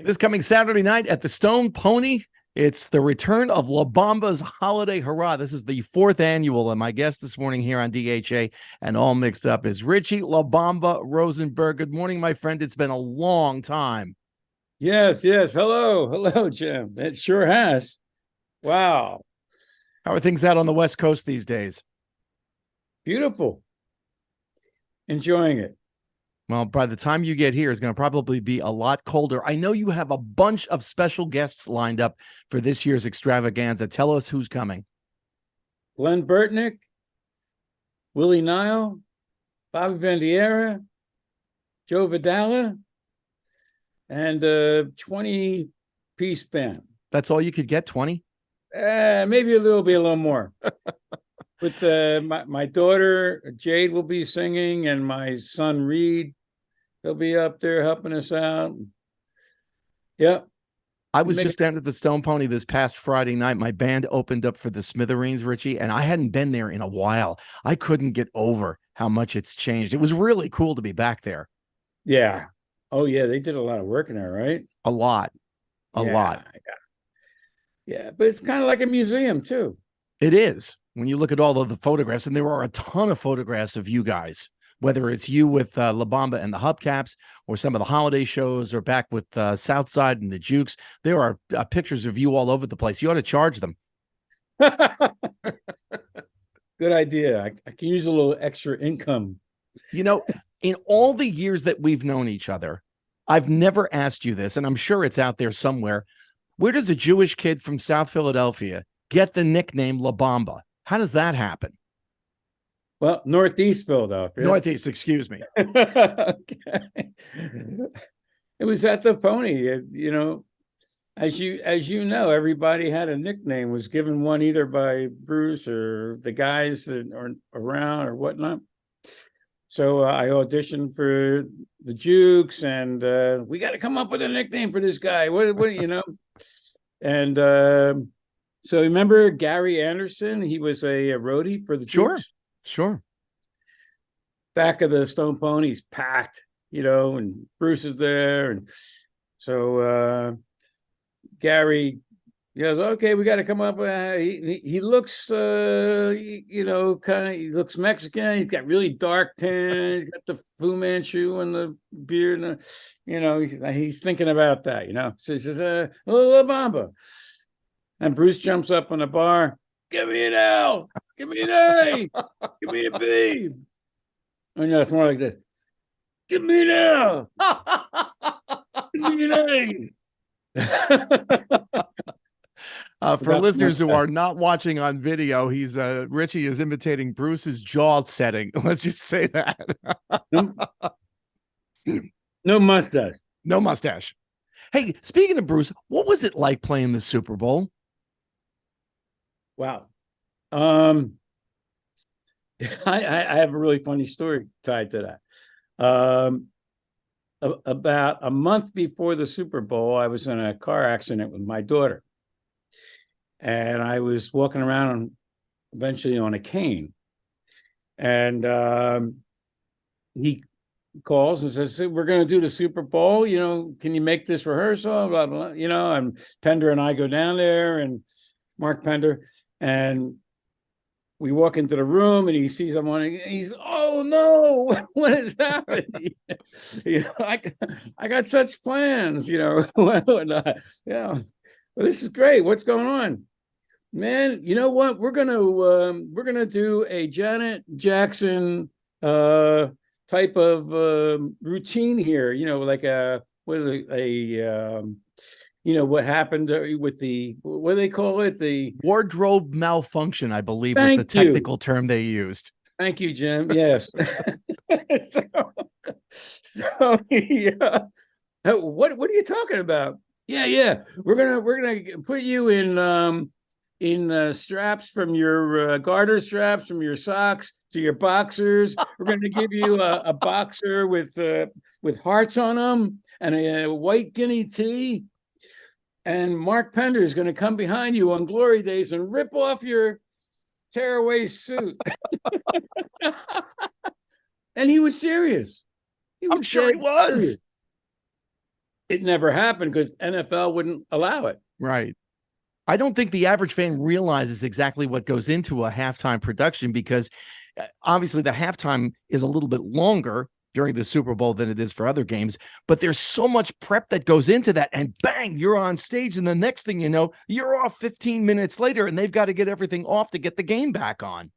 This coming Saturday night at the Stone Pony, it's the return of La Bamba's Holiday Hurrah. This is the fourth annual, and my guest this morning here on DHA and All Mixed Up is Richie La Bamba Rosenberg. Good morning, my friend. It's been a long time. Yes. Hello, Jim. It sure has. Wow. How are things out on the West Coast these days? Beautiful. Enjoying it. Well, by the time you get here, it's going to probably be a lot colder. I know you have a bunch of special guests lined up for this year's extravaganza. Tell us who's coming. Glenn Burtnick, Willie Nile, Bobby Bandiera, Joe Vidala, and a 20-piece band. That's all you could get, 20? Maybe a little more. With my daughter Jade will be singing, and my son Reed, he'll be up there helping us out. Yep. I was just down at the Stone Pony this past Friday night. My band opened up for the Smithereens, Richie, and I hadn't been there in a while. I couldn't get over how much it's changed. It was really cool to be back there. Yeah. Oh, yeah. They did a lot of work in there, right? A lot. A lot. Yeah. But it's kind of like a museum, too. It is. When you look at all of the photographs, and there are a ton of photographs of you guys, whether it's you with La Bamba and the Hubcaps, or some of the holiday shows, or back with Southside and the Jukes. There are pictures of you all over the place. You ought to charge them. Good idea. I can use a little extra income. You know, in all the years that we've known each other, I've never asked you this, and I'm sure it's out there somewhere. Where does a Jewish kid from South Philadelphia get the nickname La Bamba? How does that happen? Well, Northeast Philadelphia. Northeast, excuse me. Okay. It was at the Pony. You know, as you know, everybody had a nickname, was given one either by Bruce or the guys that are around or whatnot. So I auditioned for the Jukes, and we got to come up with a nickname for this guy. What you know? And so remember Gary Anderson? He was a roadie for the Jukes. Sure. Back of the Stone Pony's packed, you know, and Bruce is there. And so Gary goes, okay, we got to come up. He looks, you know, he looks Mexican. He's got really dark tan. He's got the Fu Manchu and the beard. And you know, he's thinking about that, you know. So he says, La Bamba. And Bruce jumps up on the bar. Give me an L. Give me an A. Give me a B. Oh, no, it's more like this. Give me an L. Give me an A. For listeners who are not watching on video, Richie is imitating Bruce's jaw setting. Let's just say that. No mustache. No mustache. Hey, speaking of Bruce, what was it like playing the Super Bowl? Wow. I have a really funny story tied to that. About a month before the Super Bowl, I was in a car accident with my daughter, and I was walking around eventually on a cane, and he calls and says, we're going to do the Super Bowl, you know, can you make this rehearsal, blah, blah, blah. You know, and Pender and I go down there, and Mark Pender, and we walk into the room, and he sees I'm on. He's, oh no, what is happening? You know, I got such plans, you know. Yeah, well, this is great. What's going on, man? You know what? We're gonna do a Janet Jackson type of routine here. You know, like you know, what happened with the, what do they call it? The wardrobe malfunction, I believe, was the technical term they used. Thank you, Jim. Yes. so yeah. What are you talking about? Yeah. We're gonna put you in straps from your garter straps from your socks to your boxers. We're gonna give you a boxer with hearts on them and a white guinea tee. And Mark Pender is going to come behind you on glory days and rip off your tearaway suit. And he was serious. I'm sure he was. it never happened because NFL wouldn't allow it. Right. I don't think the average fan realizes exactly what goes into a halftime production, because obviously the halftime is a little bit longer during the Super Bowl than it is for other games, but there's so much prep that goes into that, and bang, you're on stage, and the next thing you know, you're off 15 minutes later, and they've got to get everything off to get the game back on.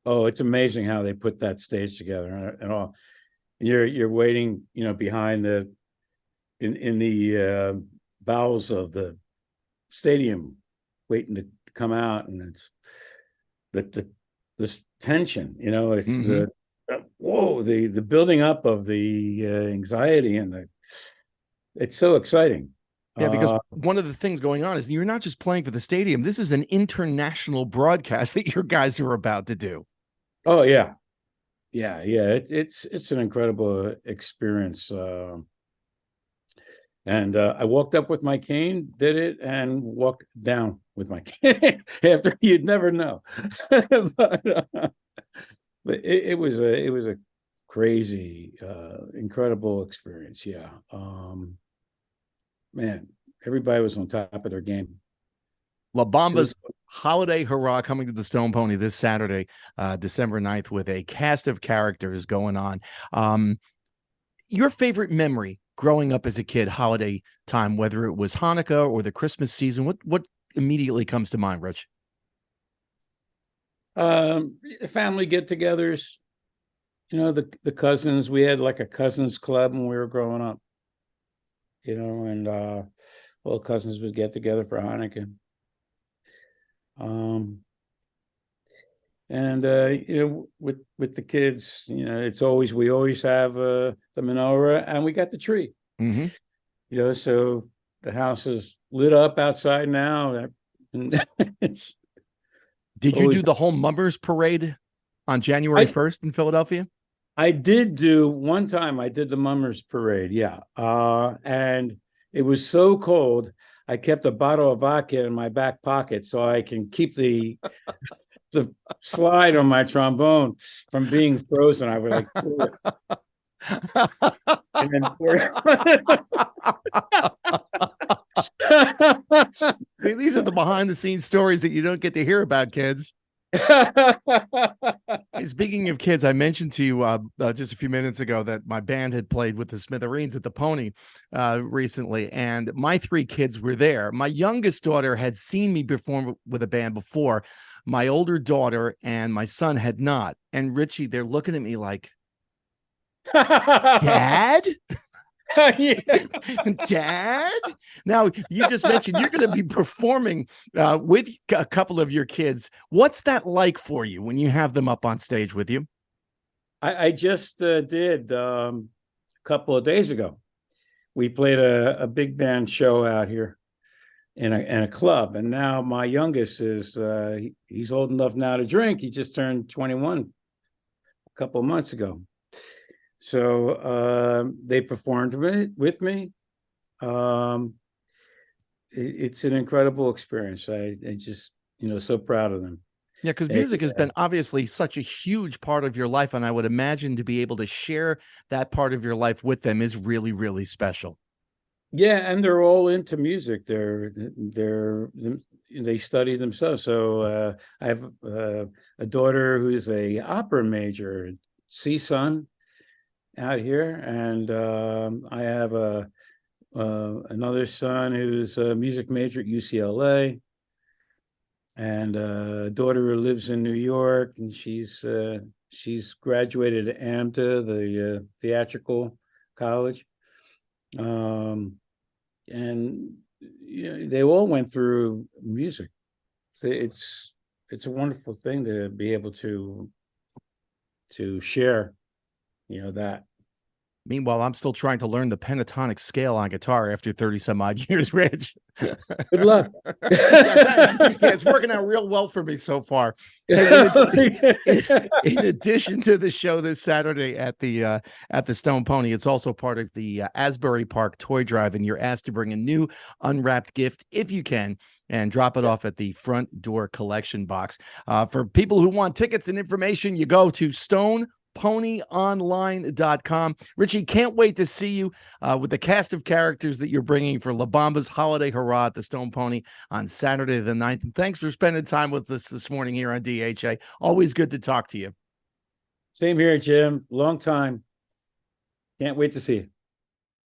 Oh, it's amazing how they put that stage together and all. You're waiting, behind in the bowels of the stadium, waiting to come out, and it's this tension, it's the building up of the anxiety, and it's so exciting. Yeah, because one of the things going on is you're not just playing for the stadium. This is an international broadcast that your guys are about to do. Oh yeah. It's an incredible experience. And I walked up with my cane, did it, and walked down with my cane after. You'd never know. But it was a crazy, incredible experience. Yeah. Man, everybody was on top of their game. La Bamba's Holiday Hurrah coming to the Stone Pony this Saturday, December 9th, with a cast of characters going on. Your favorite memory growing up as a kid, holiday time, whether it was Hanukkah or the Christmas season, what immediately comes to mind, Rich? Family get-togethers, the cousins. We had like a cousins club when we were growing up, and all the cousins would get together for Hanukkah. With the kids, we always have the menorah, and we got the tree. Mm-hmm. So the house is lit up outside now. Did you do the whole Mummers Parade on January 1st in Philadelphia? I did do one time. I did the Mummers Parade, yeah. And it was so cold, I kept a bottle of vodka in my back pocket so I can keep the slide on my trombone from being frozen. I would like pour it. And then pour it. See, these are the behind the scenes stories that you don't get to hear about, kids. Speaking of kids, I mentioned to you just a few minutes ago that my band had played with the Smithereens at the Pony recently, and my three kids were there. My youngest daughter had seen me perform with a band before. My older daughter and my son had not. And Richie, they're looking at me like, Dad? Dad? Now, you just mentioned you're going to be performing with a couple of your kids. What's that like for you when you have them up on stage with you? I just did a couple of days ago. We played a big band show out here in a club, and now my youngest is he's old enough now to drink. He just turned 21 a couple of months ago. So they performed with me. It's an incredible experience. I just, so proud of them. Yeah, because music has been obviously such a huge part of your life, and I would imagine to be able to share that part of your life with them is really, really special. Yeah, and they're all into music. They study themselves. So I have a daughter who's a opera major at CSUN out here, and I have another son who's a music major at UCLA, and a daughter who lives in New York, and she's graduated at AMTA, the theatrical college, and they all went through music. So it's a wonderful thing to be able to share, that. Meanwhile, I'm still trying to learn the pentatonic scale on guitar after 30 some odd years, Rich. Good luck. It's working out real well for me so far. In addition to the show this Saturday at the Stone Pony, it's also part of the Asbury Park Toy Drive, and you're asked to bring a new unwrapped gift if you can, and drop it off at the front door collection box. For people who want tickets and information, you go to Stone StonePonyOnline.com. Richie, can't wait to see you with the cast of characters that you're bringing for La Bamba's Holiday Hurrah at the Stone Pony on Saturday the 9th. And thanks for spending time with us this morning here on DHA. Always good to talk to you. Same here, Jim. Long time. Can't wait to see you.